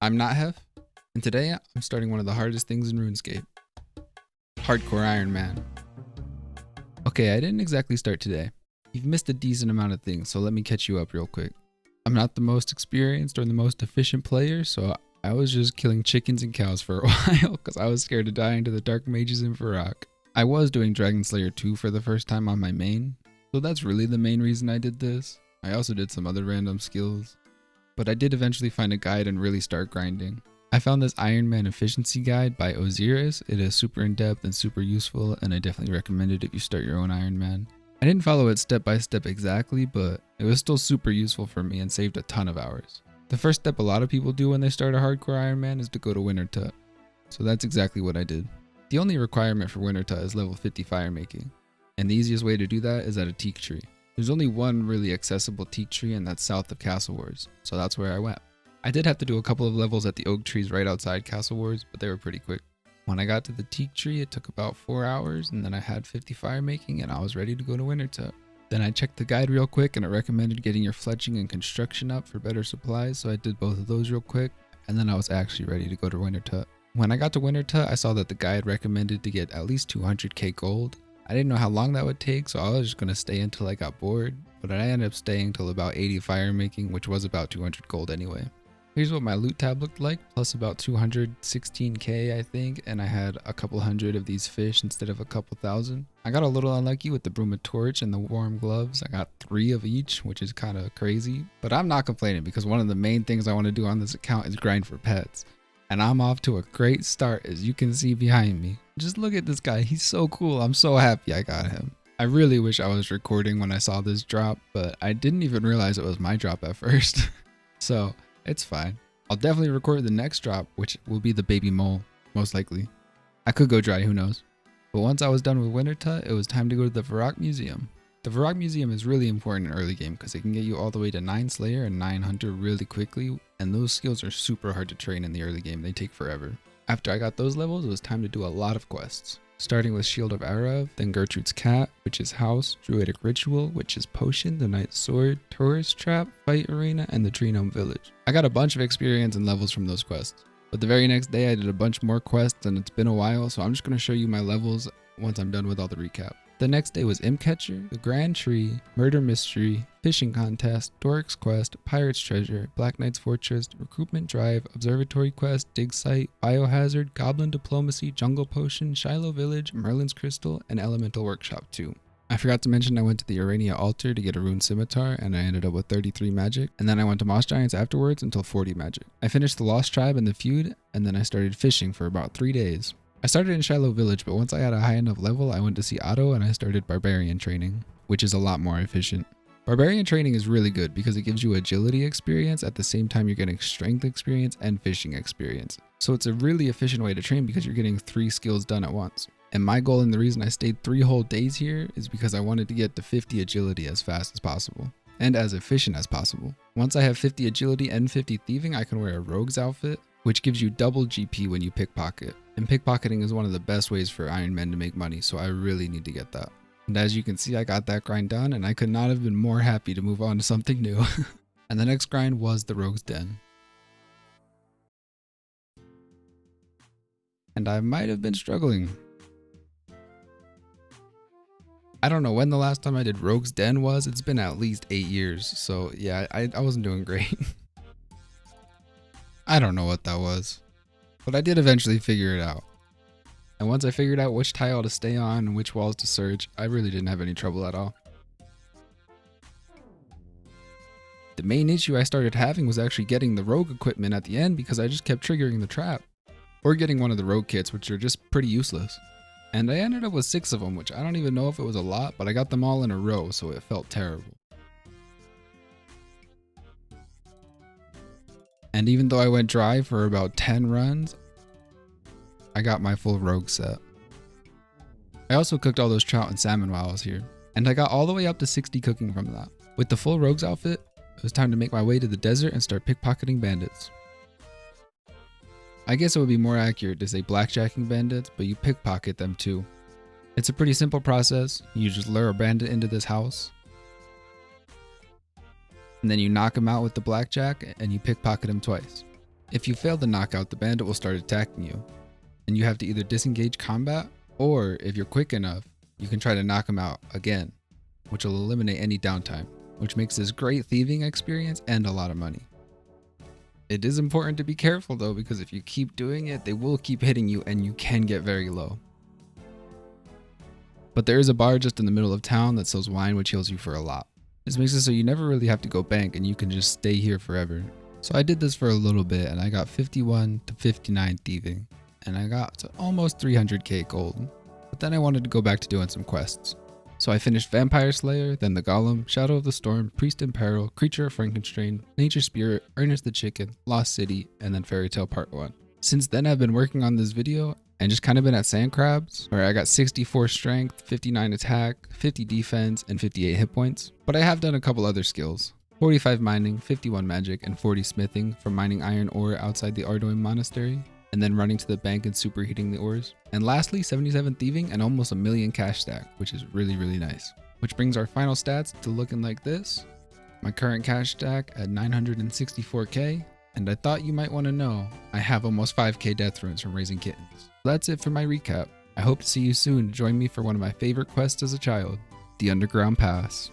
I'm not Hef, and today I'm starting one of the hardest things in RuneScape. Hardcore Iron Man. Okay, I didn't exactly start today. You've missed a decent amount of things, so let me catch you up real quick. I'm not the most experienced or the most efficient player, so I was just killing chickens and cows for a while because I was scared of dying to the Dark Mages in Varrock. I was doing Dragon Slayer 2 for the first time on my main, so that's really the main reason I did this. I also did some other random skills, but I did eventually find a guide and really start grinding. I found this Iron Man efficiency guide by OSRS. It is super in-depth and super useful, and I definitely recommend it if you start your own Iron Man. I didn't follow it step by step exactly, but it was still super useful for me and saved a ton of hours. The first step a lot of people do when they start a hardcore Iron Man is to go to Winter Tut. So that's exactly what I did. The only requirement for Winter Tut is level 50 fire making, and the easiest way to do that is at a teak tree. There's only one really accessible teak tree, and that's south of Castle Wars, so that's where I went. I did have to do a couple of levels at the oak trees right outside Castle Wars, but they were pretty quick. When I got to the teak tree, it took about 4 hours, and then I had 50 fire making and I was ready to go to Winter Tut. Then I checked the guide real quick and it recommended getting your fletching and construction up for better supplies, so I did both of those real quick, and then I was actually ready to go to Winter Tut. When I got to Winter Tut, I saw that the guide recommended to get at least 200k gold. I didn't know how long that would take, so I was just going to stay until I got bored, but I ended up staying till about 80 fire making, which was about 200 gold anyway. Here's what my loot tab looked like, plus about 216k I think, and I had a couple hundred of these fish instead of a couple thousand. I got a little unlucky with the Bruma torch and the warm gloves. I got 3 of each, which is kind of crazy, but I'm not complaining because one of the main things I want to do on this account is grind for pets. And I'm off to a great start, as you can see behind me. Just look at this guy, he's so cool. I'm so happy I got him. I really wish I was recording when I saw this drop, but I didn't even realize it was my drop at first. So it's fine. I'll definitely record the next drop, which will be the baby mole, most likely. I could go dry, who knows. But once I was done with Winter Tut, it was time to go to the Varrock Museum. The Varrock Museum is really important in early game because it can get you all the way to 9 Slayer and 9 Hunter really quickly, and those skills are super hard to train in the early game, they take forever. After I got those levels, it was time to do a lot of quests. Starting with Shield of Arav, then Gertrude's Cat, which is House, Druidic Ritual, which is Potion, the Knight's Sword, Tourist Trap, Fight Arena, and the Tree Gnome Village. I got a bunch of experience and levels from those quests. But the very next day I did a bunch more quests and it's been a while, so I'm just going to show you my levels once I'm done with all the recap. The next day was Imp Catcher, the Grand Tree, Murder Mystery, Fishing Contest, Doric's Quest, Pirate's Treasure, Black Knight's Fortress, Recruitment Drive, Observatory Quest, Dig Site, Biohazard, Goblin Diplomacy, Jungle Potion, Shiloh Village, Merlin's Crystal, and Elemental Workshop 2. I forgot to mention I went to the Urania Altar to get a Rune Scimitar, and I ended up with 33 magic, and then I went to Moss Giants afterwards until 40 magic. I finished the Lost Tribe and the Feud, and then I started fishing for about 3 days. I started in Shiloh Village, but once I had a high enough level, I went to see Otto and I started Barbarian training, which is a lot more efficient. Barbarian training is really good because it gives you agility experience at the same time you're getting strength experience and fishing experience. So it's a really efficient way to train because you're getting 3 skills done at once. And my goal and the reason I stayed 3 whole days here is because I wanted to get to 50 agility as fast as possible and as efficient as possible. Once I have 50 agility and 50 thieving, I can wear a rogue's outfit, which gives you double GP when you pickpocket. And pickpocketing is one of the best ways for Iron Men to make money, so I really need to get that. And as you can see, I got that grind done, and I could not have been more happy to move on to something new. And the next grind was the Rogue's Den. And I might have been struggling. I don't know when the last time I did Rogue's Den was. It's been at least 8 years, so yeah, I wasn't doing great. I don't know what that was, but I did eventually figure it out. And once I figured out which tile to stay on and which walls to search, I really didn't have any trouble at all. The main issue I started having was actually getting the rogue equipment at the end because I just kept triggering the trap. Or getting one of the rogue kits, which are just pretty useless. And I ended up with 6 of them, which I don't even know if it was a lot, but I got them all in a row, so it felt terrible. And even though I went dry for about 10 runs, I got my full rogue set. I also cooked all those trout and salmon while I was here, and I got all the way up to 60 cooking from that. With the full rogue's outfit, it was time to make my way to the desert and start pickpocketing bandits. I guess it would be more accurate to say blackjacking bandits, but you pickpocket them too. It's a pretty simple process. You just lure a bandit into this house, and then you knock him out with the blackjack and you pickpocket him twice. If you fail to knock out, the bandit will start attacking you, and you have to either disengage combat, or if you're quick enough, you can try to knock him out again, which will eliminate any downtime, which makes this great thieving experience and a lot of money. It is important to be careful though, because if you keep doing it, they will keep hitting you and you can get very low. But there is a bar just in the middle of town that sells wine, which heals you for a lot. This makes it so you never really have to go bank and you can just stay here forever. So I did this for a little bit and I got 51 to 59 thieving, and I got to almost 300k gold. But then I wanted to go back to doing some quests. So I finished Vampire Slayer, then the Golem, Shadow of the Storm, Priest in Peril, Creature of Frankenstein, Nature Spirit, Ernest the Chicken, Lost City, and then Fairy Tale Part 1. Since then I've been working on this video and just kind of been at Sand Crabs, where I got 64 strength, 59 attack, 50 defense, and 58 hit points. But I have done a couple other skills. 45 mining, 51 magic, and 40 smithing from mining iron ore outside the Ardoin Monastery, and then running to the bank and superheating the ores. And lastly, 77 thieving and almost a million cash stack, which is really nice. Which brings our final stats to looking like this. My current cash stack at 964k, and I thought you might want to know, I have almost 5k death runes from raising kittens. That's it for my recap. I hope to see you soon to join me for one of my favorite quests as a child, the Underground Pass.